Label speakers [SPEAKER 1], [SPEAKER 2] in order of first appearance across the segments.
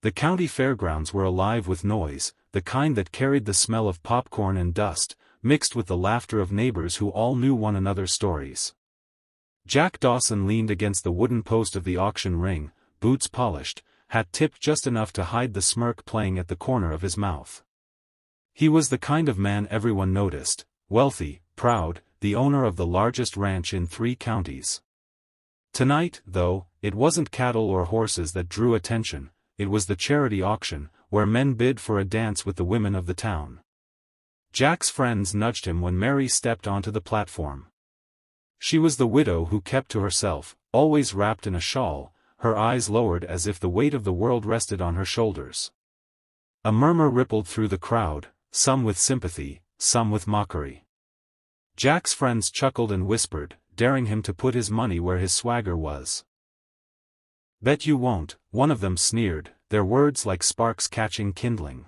[SPEAKER 1] The county fairgrounds were alive with noise, the kind that carried the smell of popcorn and dust, mixed with the laughter of neighbors who all knew one another's stories. Jack Dawson leaned against the wooden post of the auction ring, boots polished, hat tipped just enough to hide the smirk playing at the corner of his mouth. He was the kind of man everyone noticed, wealthy, proud, the owner of the largest ranch in 3 counties. Tonight, though, it wasn't cattle or horses that drew attention, it was the charity auction, where men bid for a dance with the women of the town. Jack's friends nudged him when Mary stepped onto the platform. She was the widow who kept to herself, always wrapped in a shawl, her eyes lowered as if the weight of the world rested on her shoulders. A murmur rippled through the crowd, some with sympathy, some with mockery. Jack's friends chuckled and whispered, daring him to put his money where his swagger was. "Bet you won't," one of them sneered, their words like sparks catching kindling.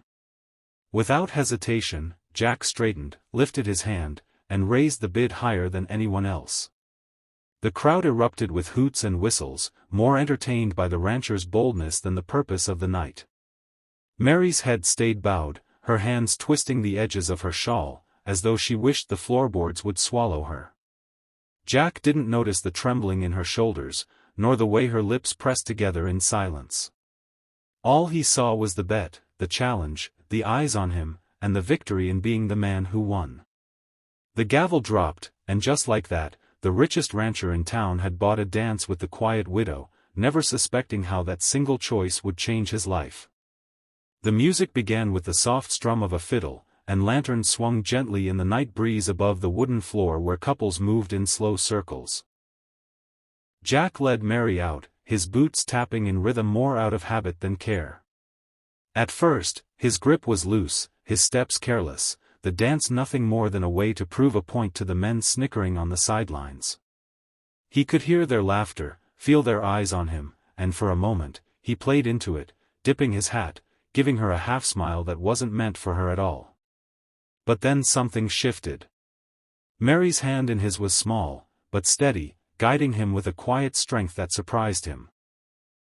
[SPEAKER 1] Without hesitation, Jack straightened, lifted his hand, and raised the bid higher than anyone else. The crowd erupted with hoots and whistles, more entertained by the rancher's boldness than the purpose of the night. Mary's head stayed bowed, her hands twisting the edges of her shawl, as though she wished the floorboards would swallow her. Jack didn't notice the trembling in her shoulders, nor the way her lips pressed together in silence. All he saw was the bet, the challenge, the eyes on him, and the victory in being the man who won. The gavel dropped, and just like that, the richest rancher in town had bought a dance with the quiet widow, never suspecting how that single choice would change his life. The music began with the soft strum of a fiddle, and lanterns swung gently in the night breeze above the wooden floor where couples moved in slow circles. Jack led Mary out, his boots tapping in rhythm more out of habit than care. At first, his grip was loose, his steps careless, the dance nothing more than a way to prove a point to the men snickering on the sidelines. He could hear their laughter, feel their eyes on him, and for a moment, he played into it, dipping his hat, giving her a half-smile that wasn't meant for her at all. But then something shifted. Mary's hand in his was small, but steady, guiding him with a quiet strength that surprised him.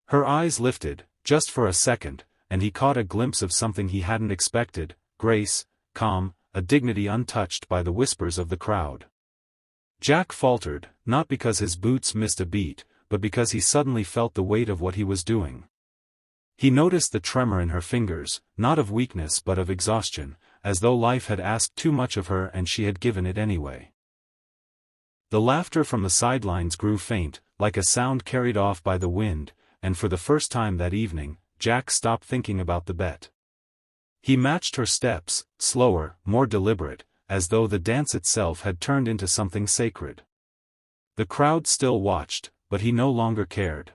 [SPEAKER 1] Her eyes lifted, just for a second, and he caught a glimpse of something he hadn't expected, grace, calm, a dignity untouched by the whispers of the crowd. Jack faltered, not because his boots missed a beat, but because he suddenly felt the weight of what he was doing. He noticed the tremor in her fingers, not of weakness but of exhaustion, as though life had asked too much of her and she had given it anyway. The laughter from the sidelines grew faint, like a sound carried off by the wind, and for the first time that evening, Jack stopped thinking about the bet. He matched her steps, slower, more deliberate, as though the dance itself had turned into something sacred. The crowd still watched, but he no longer cared.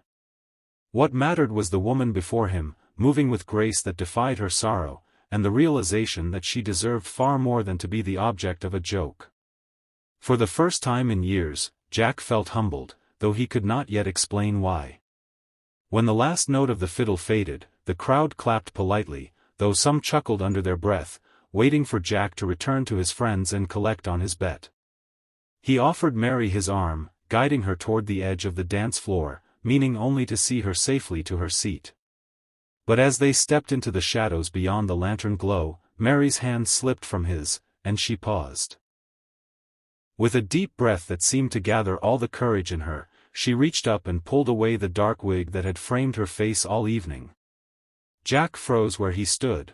[SPEAKER 1] What mattered was the woman before him, moving with grace that defied her sorrow, and the realization that she deserved far more than to be the object of a joke. For the first time in years, Jack felt humbled, though he could not yet explain why. When the last note of the fiddle faded, the crowd clapped politely, though some chuckled under their breath, waiting for Jack to return to his friends and collect on his bet. He offered Mary his arm, guiding her toward the edge of the dance floor, meaning only to see her safely to her seat. But as they stepped into the shadows beyond the lantern glow, Mary's hand slipped from his, and she paused. With a deep breath that seemed to gather all the courage in her, she reached up and pulled away the dark wig that had framed her face all evening. Jack froze where he stood.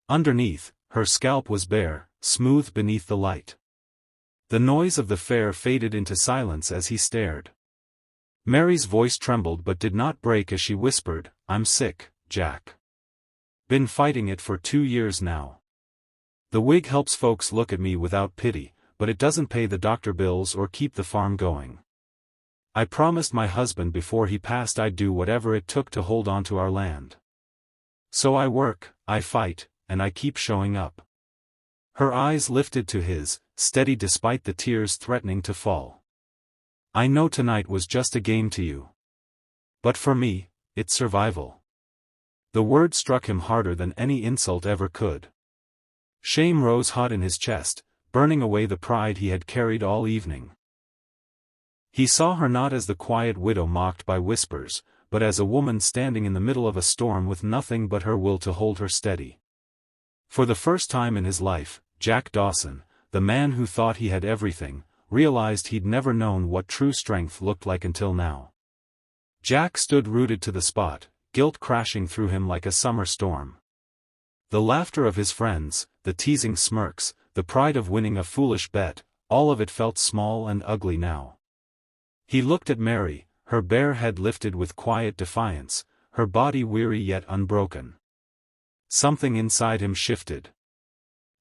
[SPEAKER 1] Underneath, her scalp was bare, smooth beneath the light. The noise of the fair faded into silence as he stared. Mary's voice trembled but did not break as she whispered, "I'm sick, Jack. Been fighting it for 2 years now. The wig helps folks look at me without pity, but it doesn't pay the doctor bills or keep the farm going. I promised my husband before he passed I'd do whatever it took to hold on to our land. So I work, I fight, and I keep showing up." Her eyes lifted to his, steady despite the tears threatening to fall. "I know tonight was just a game to you. But for me, it's survival." The word struck him harder than any insult ever could. Shame rose hot in his chest, burning away the pride he had carried all evening. He saw her not as the quiet widow mocked by whispers, but as a woman standing in the middle of a storm with nothing but her will to hold her steady. For the first time in his life, Jack Dawson, the man who thought he had everything, realized he'd never known what true strength looked like until now. Jack stood rooted to the spot, guilt crashing through him like a summer storm. The laughter of his friends, the teasing smirks, the pride of winning a foolish bet, all of it felt small and ugly now. He looked at Mary, her bare head lifted with quiet defiance, her body weary yet unbroken. Something inside him shifted.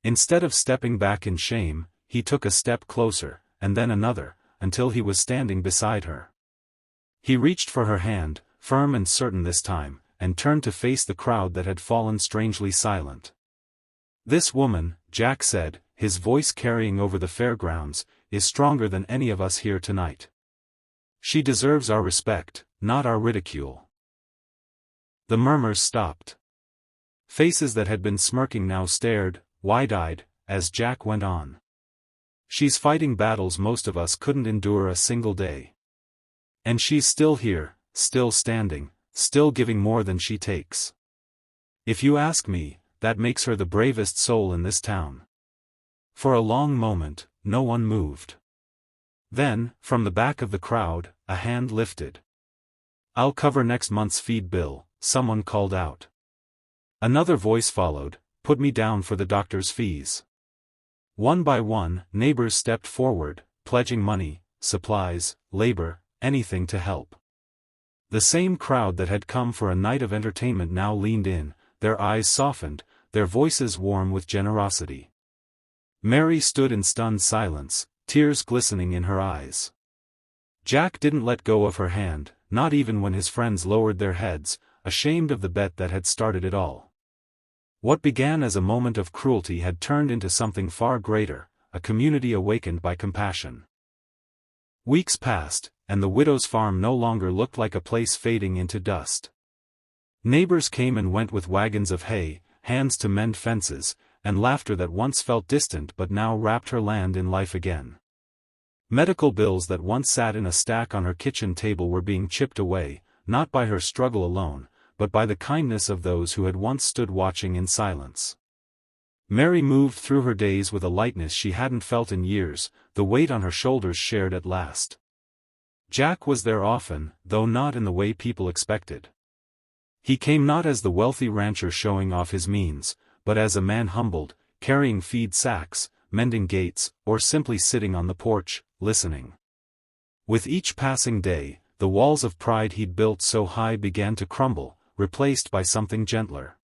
[SPEAKER 1] Instead of stepping back in shame, he took a step closer, and then another, until he was standing beside her. He reached for her hand, firm and certain this time, and turned to face the crowd that had fallen strangely silent. "This woman," Jack said, his voice carrying over the fairgrounds, "is stronger than any of us here tonight. She deserves our respect, not our ridicule." The murmurs stopped. Faces that had been smirking now stared, wide-eyed, as Jack went on. "She's fighting battles most of us couldn't endure a single day. And she's still here, still standing, still giving more than she takes. If you ask me, that makes her the bravest soul in this town." For a long moment, no one moved. Then, from the back of the crowd, a hand lifted. "I'll cover next month's feed bill," someone called out. Another voice followed, "Put me down for the doctor's fees." One by one, neighbors stepped forward, pledging money, supplies, labor, anything to help. The same crowd that had come for a night of entertainment now leaned in, their eyes softened, their voices warm with generosity. Mary stood in stunned silence, tears glistening in her eyes. Jack didn't let go of her hand, not even when his friends lowered their heads, ashamed of the bet that had started it all. What began as a moment of cruelty had turned into something far greater, a community awakened by compassion. Weeks passed, and the widow's farm no longer looked like a place fading into dust. Neighbors came and went with wagons of hay, hands to mend fences, and laughter that once felt distant but now wrapped her land in life again. Medical bills that once sat in a stack on her kitchen table were being chipped away, not by her struggle alone, but by the kindness of those who had once stood watching in silence. Mary moved through her days with a lightness she hadn't felt in years, the weight on her shoulders shared at last. Jack was there often, though not in the way people expected. He came not as the wealthy rancher showing off his means, but as a man humbled, carrying feed sacks, mending gates, or simply sitting on the porch, listening. With each passing day, the walls of pride he'd built so high began to crumble, replaced by something gentler.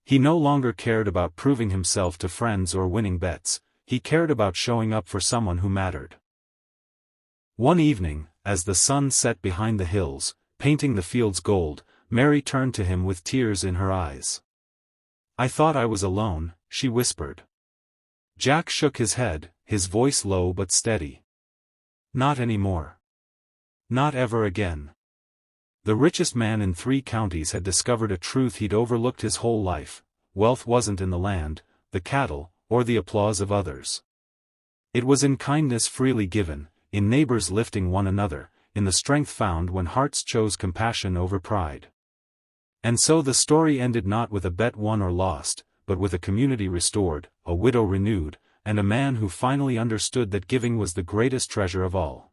[SPEAKER 1] He no longer cared about proving himself to friends or winning bets, he cared about showing up for someone who mattered. One evening, as the sun set behind the hills, painting the fields gold, Mary turned to him with tears in her eyes. "I thought I was alone," she whispered. Jack shook his head, his voice low but steady. "Not anymore. Not ever again." The richest man in 3 counties had discovered a truth he'd overlooked his whole life: wealth wasn't in the land, the cattle, or the applause of others. It was in kindness freely given, in neighbors lifting one another, in the strength found when hearts chose compassion over pride. And so the story ended not with a bet won or lost, but with a community restored, a widow renewed, and a man who finally understood that giving was the greatest treasure of all.